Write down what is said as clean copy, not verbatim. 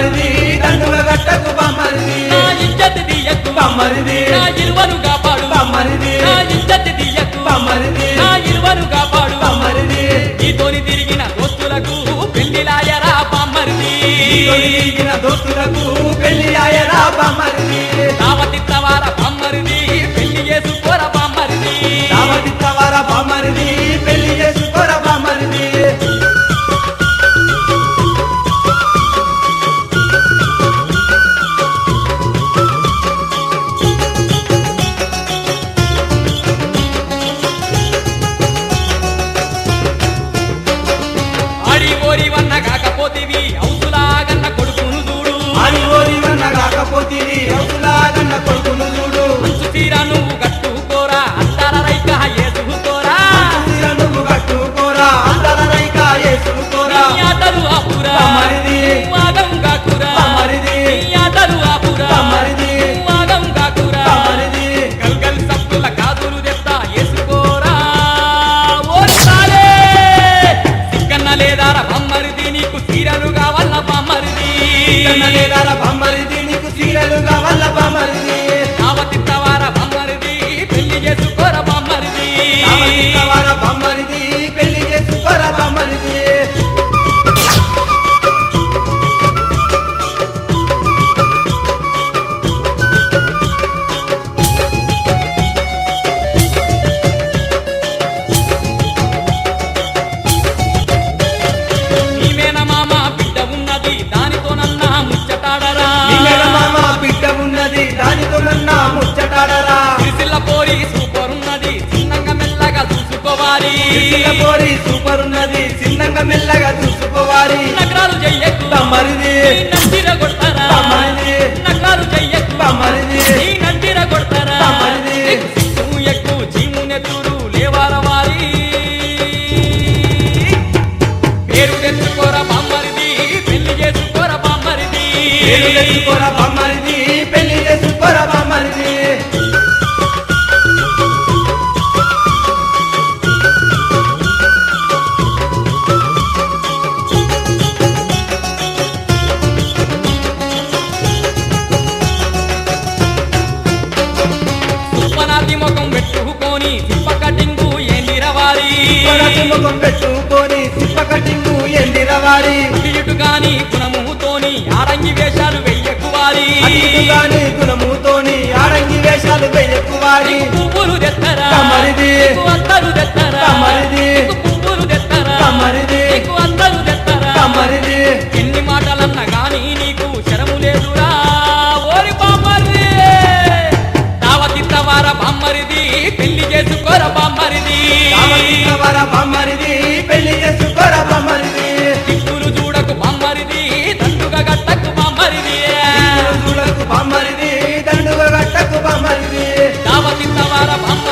బామ్మరిది దండుగ గట్టకు బామ్మరిది నా ఇజ్జత్ దియ్యకు బామ్మరిది నా ఇలువను కాపాడు బామ్మరిది నా ఇజ్జత్ దియ్యకు బామ్మరిది నా ఇలువను కాపాడు బామ్మరిది నీతోని తిరిగిన దోస్తులకు పెళ్లిలాయరా బామ్మరిది తిరిగిన దోస్తులకు పెళ్లి ఆయరా బామ్మరిది దావతిత్తవార బామ్మరిది పెళ్లి చేసుకోర బామ్మరిది దావతిత్తవార బామ్మరిది పెళ్లి చేసుకోర బామ్మరిది ఆడి ఓరి వన్న కాకపోతివి అవుతులాగన్న కొడుకును చూడు అని ఓరివన్న కాకపోతే అవులాగన్న కొడుకును చూడు మంచు తీర నువ్వు కట్టుకోరా అంటార రైక ఏసుకోరా తీర నువ్వు కట్టుకోరా అందర రైక వేసుకోరా నీ ఆటలు ఆపురా బామ్మరిది వాగం కాకురా బామ్మరిది నీ ఆటలు ఆపురా బామ్మరిది వాగం కాకురా బామ్మరిది గల్గల్ సప్పుల కాదులు తెస్తా ఏసుకోరా ఓరి సాలే సిక్కన్న లేదారా బామ్మరిది నీకు తీరలు కావాల బామ్మరిది కన్నలేదార బామ్మరిది నీకు చీరలు కావాల బామ్మరిది దావతిత్తవార బామ్మరిది పెళ్లి చేసుకోర బామ్మరిది దావతిత్తవార బామ్మరిది పెళ్లి చేసుకోరా బామ్మరిది నీ మేనమామ బిడ్డ ఉన్నది దానితోనన్నా ముచ్చటాడరా నిన్న మామ బిడ్డ ఉన్నది దానితో నన్న ముచ్చటాడరా సిరిసిల్ల పోరి సూపర్ ఉన్నది చిన్నంగా మెల్లగా చూసుకోవాలి పోరి సూపర్ ఉన్నది చిన్నంగా మెల్లగా చూసుకోవాలి నగరాలు చెయ్యకు బామ్మరిది నీ నందిర కొడతారా బామ్మరిది నగరాలు చెయ్యకు బామ్మరిది నీ నందిర కొడతారా బామ్మరిది సిగ్గు ఎక్కు చీము నెత్తురు లేవార వారి పేరు తెచ్చుకోర బామ్మరిది పెళ్లి చేసుకోర బామ్మరిది పెళ్లి చేసుకోరా బామ్మరిది పెళ్లి చేసుకోరా బామ్మరిది సుప్పనాతి ముఖం పెట్టుకొని తిప్ప కటింగు ఏందిరవాలి కొరటి ముఖం పెట్టుకొని సిప్ప కటింగు ఎందిరవారి ఇటు గాని గుణముతోని ఆరంగి వేషాలు వెయ్యకువాలి అతిగాని గుణముతోని ఆడంగి వేషాలు వెయ్యకువారి పువ్వులు తెత్తరా బామ్మరిది. అత్తలు తెత్తరా బామ్మరిది. పువ్వులు తెత్తరా బామ్మరిది. అత్తలు తెత్తరా బామ్మరిది ఎన్ని మాటలన్నా గాని నీకు శరము లేదురా ఓరి బామ్మరిది దావతిత్తవార బామ్మరిది పెళ్లి చేసుకోర బామ్మరిది దావతిత్తవార బామ్మరిది పెళ్లి చేసుకోరా బామ్మరిది దిక్కులు చూడకు బామ్మరిది దండుగా గట్టకు బామ్మరిది చూడకు బామ్మరిది దండుగ గట్టకు బామ్మరిది దావతిత్తవార బామ్మరిది